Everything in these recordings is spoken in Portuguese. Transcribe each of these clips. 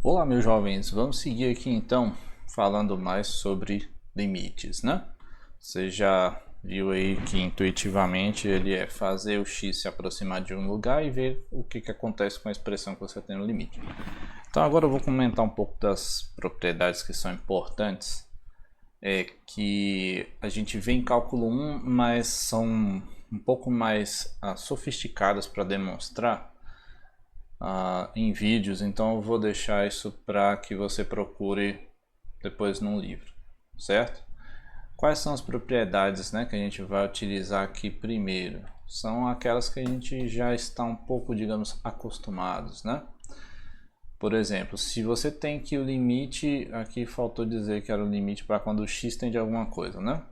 Olá, meus jovens, vamos seguir aqui então falando mais sobre limites, né? Você já viu aí que intuitivamente ele é fazer o x se aproximar de um lugar e ver o que acontece com a expressão que você tem no limite. Então agora eu vou comentar um pouco das propriedades que são importantes, que a gente vê em cálculo 1, mas são um pouco mais sofisticadas para demonstrar em vídeos, então eu vou deixar isso para que você procure depois num livro, certo? Quais são as propriedades, né, que a gente vai utilizar aqui primeiro? São aquelas que a gente já está um pouco, digamos, acostumados, né? Por exemplo, se você tem que o limite, aqui faltou dizer que era o limite para quando o x tende a alguma coisa, né?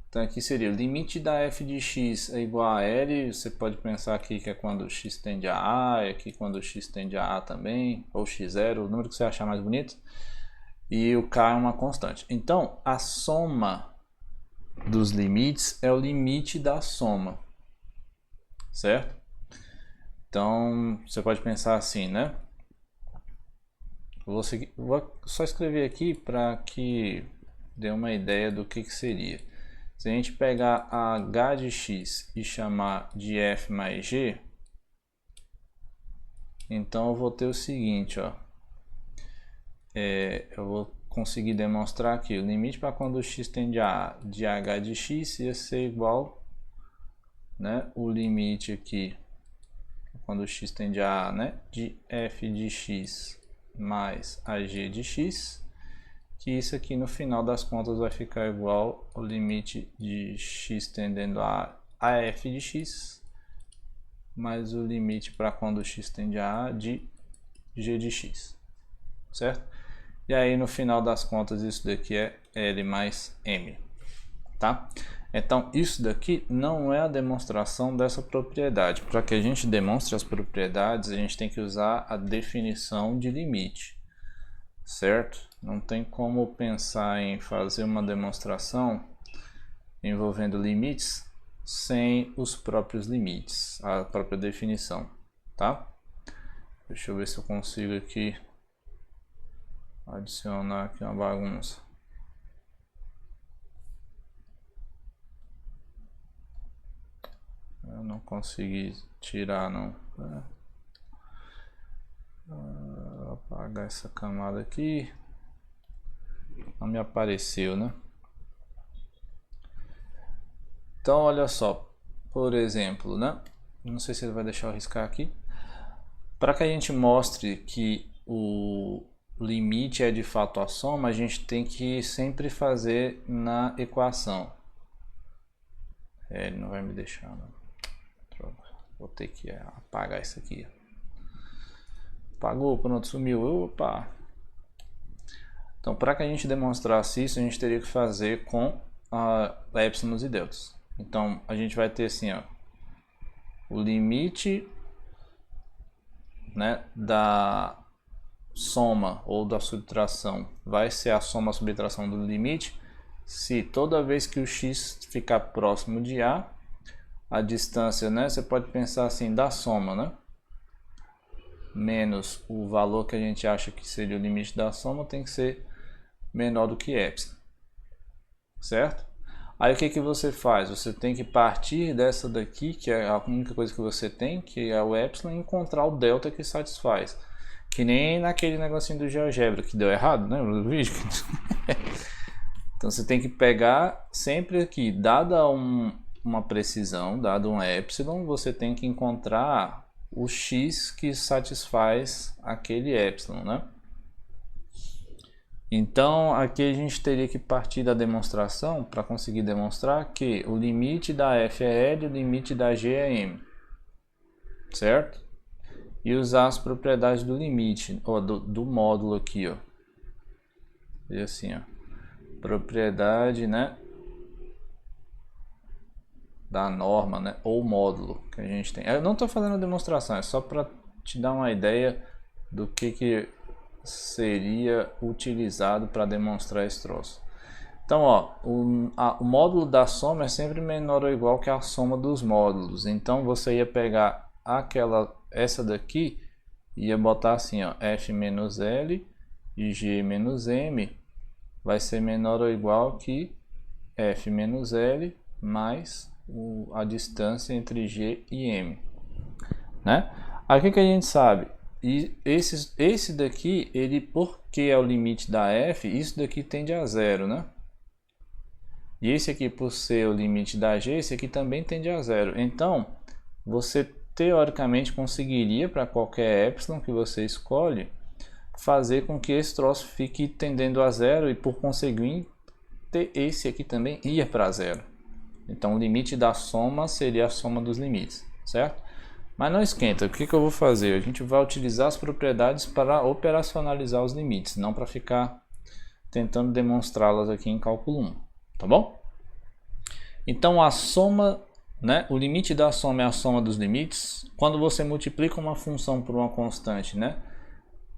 Então aqui seria o limite da f de x é igual a L, você pode pensar aqui que é quando x tende a A, e aqui quando x tende a A também, ou x0, o número que você achar mais bonito, e o k é uma constante. Então a soma dos limites é o limite da soma, certo? Então você pode pensar assim, né? Vou só escrever aqui para que dê uma ideia do que seria. Se a gente pegar a h de x e chamar de f mais g, então eu vou ter o seguinte, ó. Eu vou conseguir demonstrar aqui o limite para quando x tende a A de h de x ia ser igual, né, o limite aqui quando x tende a A, né, de f de x mais ag de x, que isso aqui no final das contas vai ficar igual ao limite de x tendendo a f de x mais o limite para quando x tende a A de g de x, certo? E aí no final das contas isso daqui é L mais M, tá? Então isso daqui não é a demonstração dessa propriedade. Para que a gente demonstre as propriedades, a gente tem que usar a definição de limite, certo? Não tem como pensar em fazer uma demonstração envolvendo limites sem os próprios limites, a própria definição, tá? Deixa eu ver se eu consigo aqui adicionar aqui uma bagunça. Eu não consegui tirar não. Vou apagar essa camada aqui. Não me apareceu, né? Então olha só, por exemplo, né? Não sei se ele vai deixar eu riscar aqui. Para que a gente mostre que o limite é de fato a soma, a gente tem que sempre fazer na equação. Ele não vai me deixar, não. Vou ter que apagar isso aqui. Apagou, pronto, sumiu. Opa! Então, para que a gente demonstrasse isso, a gente teria que fazer com epsilon e deltas. Então, a gente vai ter assim, ó, o limite, né, da soma ou da subtração vai ser a soma subtração do limite se toda vez que o x ficar próximo de a distância, né, você pode pensar assim, da soma, né, menos o valor que a gente acha que seria o limite da soma tem que ser menor do que epsilon, certo? Aí o que você faz? Você tem que partir dessa daqui, que é a única coisa que você tem, que é o epsilon, e encontrar o delta que satisfaz. Que nem naquele negocinho do GeoGebra que deu errado, né? No vídeo. Então você tem que pegar sempre aqui, dada uma precisão, dado um epsilon, você tem que encontrar o x que satisfaz aquele epsilon, né? Então aqui a gente teria que partir da demonstração para conseguir demonstrar que o limite da f é L e o limite da g é M, certo? E usar as propriedades do limite, ou do módulo aqui, ó. E assim, ó, propriedade, né, da norma, né, ou módulo que a gente tem. Eu não estou fazendo a demonstração, é só para te dar uma ideia do que seria utilizado para demonstrar esse troço. Então, ó, o módulo da soma é sempre menor ou igual que a soma dos módulos. Então, você ia pegar essa daqui ia botar assim, ó, f menos L e g menos m vai ser menor ou igual que f menos L mais a distância entre g e m, né? Aí o que a gente sabe? E esse daqui, ele, porque é o limite da f, isso daqui tende a zero, né? E esse aqui, por ser o limite da g, esse aqui também tende a zero. Então, você teoricamente conseguiria, para qualquer epsilon que você escolhe, fazer com que esse troço fique tendendo a zero e, por conseguinte, esse aqui também ia para zero. Então, o limite da soma seria a soma dos limites, certo? Mas não esquenta, o que eu vou fazer? A gente vai utilizar as propriedades para operacionalizar os limites, não para ficar tentando demonstrá-las aqui em cálculo 1, tá bom? Então a soma, né, o limite da soma é a soma dos limites. Quando você multiplica uma função por uma constante, né,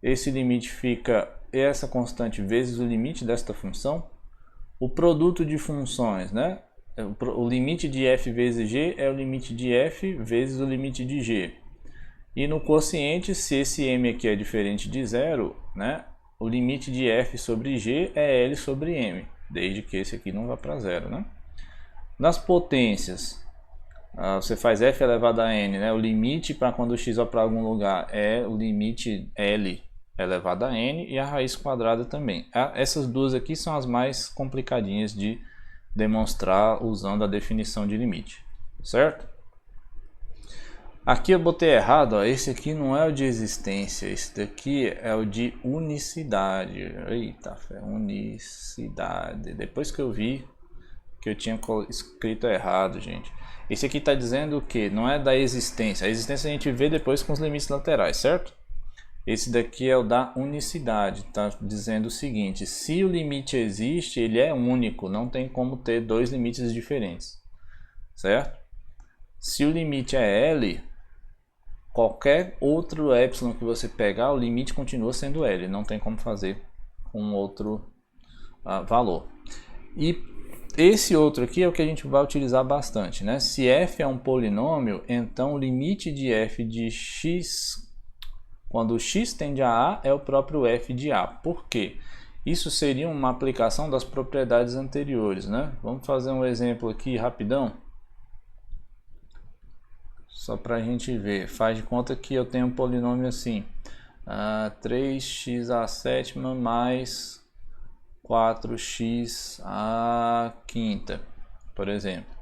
esse limite fica essa constante vezes o limite desta função. O produto de funções, né? O limite de f vezes g é o limite de f vezes o limite de g. E no quociente, se esse m aqui é diferente de zero, né, o limite de f sobre g é L sobre m, desde que esse aqui não vá para zero, né? Nas potências, você faz f elevado a n, né? O limite para quando o x vai para algum lugar é o limite L elevado a n e a raiz quadrada também. Essas duas aqui são as mais complicadinhas de demonstrar usando a definição de limite, certo? Aqui eu botei errado, ó. Esse aqui não é o de existência, esse daqui é o de unicidade. Eita, unicidade. Depois que eu vi que eu tinha escrito errado, gente. Esse aqui está dizendo o que? Não é da existência. A existência a gente vê depois com os limites laterais, certo? Esse daqui é o da unicidade, está dizendo o seguinte: se o limite existe, ele é único, não tem como ter dois limites diferentes, certo? Se o limite é L, qualquer outro epsilon que você pegar, o limite continua sendo L, não tem como fazer com outro valor. E esse outro aqui é o que a gente vai utilizar bastante, né? Se f é um polinômio, então o limite de f de x, quando o x tende a A, é o próprio f de A. Por quê? Isso seria uma aplicação das propriedades anteriores, né? Vamos fazer um exemplo aqui rapidão. Só para a gente ver. Faz de conta que eu tenho um polinômio assim. 3x à sétima mais 4x à quinta, por exemplo.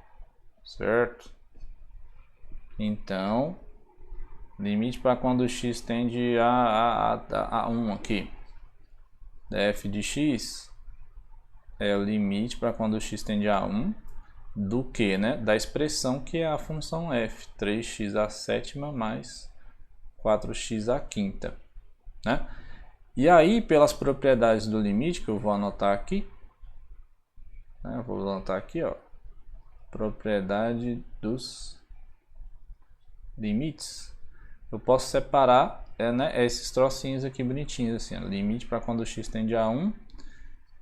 Certo? Então, limite para quando o x tende a 1 aqui. F de x é o limite para quando o x tende a 1 do que, né? Da expressão que é a função f. 3x à sétima mais 4x à quinta, né? E aí, pelas propriedades do limite, que eu vou anotar aqui, né? Vou anotar aqui, ó. Propriedade dos limites. Eu posso separar né, esses trocinhos aqui bonitinhos, assim, ó, limite para quando o x tende a 1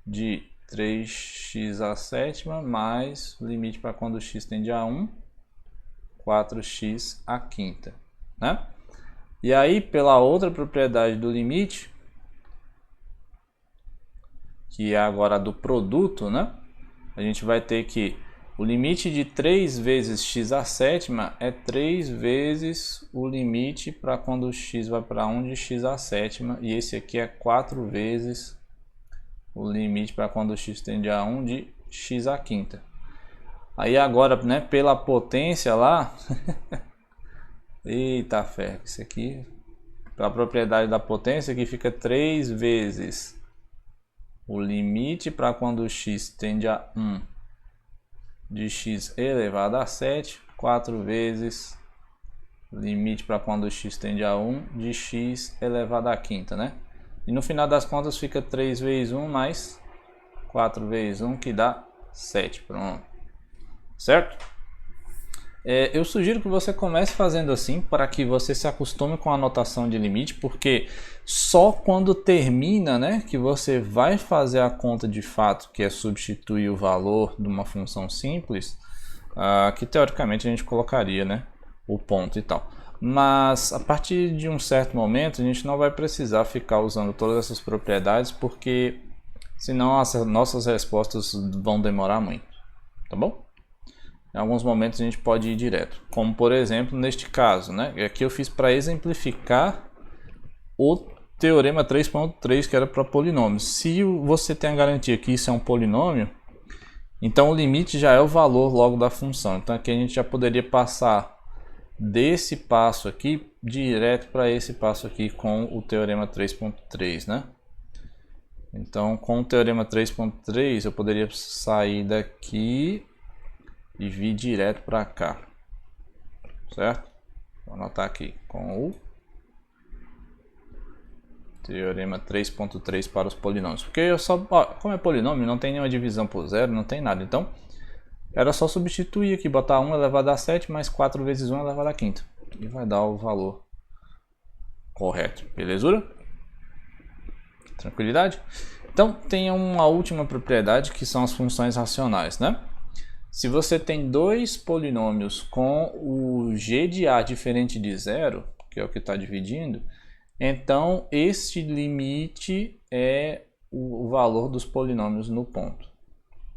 de 3x à sétima mais limite para quando o x tende a 1, 4x à quinta, né? E aí, pela outra propriedade do limite, que é agora do produto, né? A gente vai ter que o limite de 3 vezes x à sétima é 3 vezes o limite para quando o x vai para 1 de x à sétima. E esse aqui é 4 vezes o limite para quando o x tende a 1 de x à quinta. Aí agora, né, pela potência lá... Eita ferro, isso aqui... Pela propriedade da potência, aqui fica 3 vezes o limite para quando o x tende a 1 de x elevado a 7, 4 vezes limite para quando o x tende a 1 de x elevado a quinta, né? E no final das contas fica 3 vezes 1 mais 4 vezes 1, que dá 7. Pronto. Certo? Eu sugiro que você comece fazendo assim, para que você se acostume com a notação de limite, porque só quando termina, né, que você vai fazer a conta de fato, que é substituir o valor de uma função simples, que teoricamente a gente colocaria, né, o ponto e tal. Mas a partir de um certo momento a gente não vai precisar ficar usando todas essas propriedades, porque senão as nossas respostas vão demorar muito, tá bom? Em alguns momentos a gente pode ir direto, como por exemplo neste caso, né? Aqui eu fiz para exemplificar o teorema 3.3, que era para polinômios. Se você tem a garantia que isso é um polinômio, então o limite já é o valor logo da função. Então aqui a gente já poderia passar desse passo aqui direto para esse passo aqui com o teorema 3.3, né? Então com o teorema 3.3 eu poderia sair daqui e vir direto para cá, certo? Vou anotar aqui com o teorema 3.3 para os polinômios, porque eu só, como é polinômio, não tem nenhuma divisão por zero, não tem nada, então era só substituir aqui, botar 1 elevado a 7 mais 4 vezes 1 elevado a quinta, e vai dar o valor correto, belezura? Tranquilidade? Então tem uma última propriedade que são as funções racionais, né? Se você tem dois polinômios com o g de a diferente de zero, que é o que está dividindo, então este limite é o valor dos polinômios no ponto,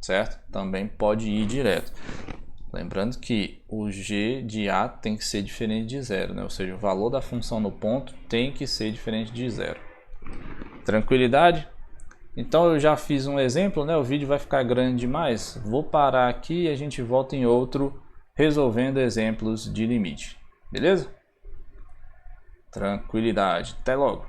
certo? Também pode ir direto. Lembrando que o g de a tem que ser diferente de zero, né? Ou seja, o valor da função no ponto tem que ser diferente de zero. Tranquilidade? Então eu já fiz um exemplo, né? O vídeo vai ficar grande demais. Vou parar aqui e a gente volta em outro resolvendo exemplos de limite. Beleza? Tranquilidade. Até logo.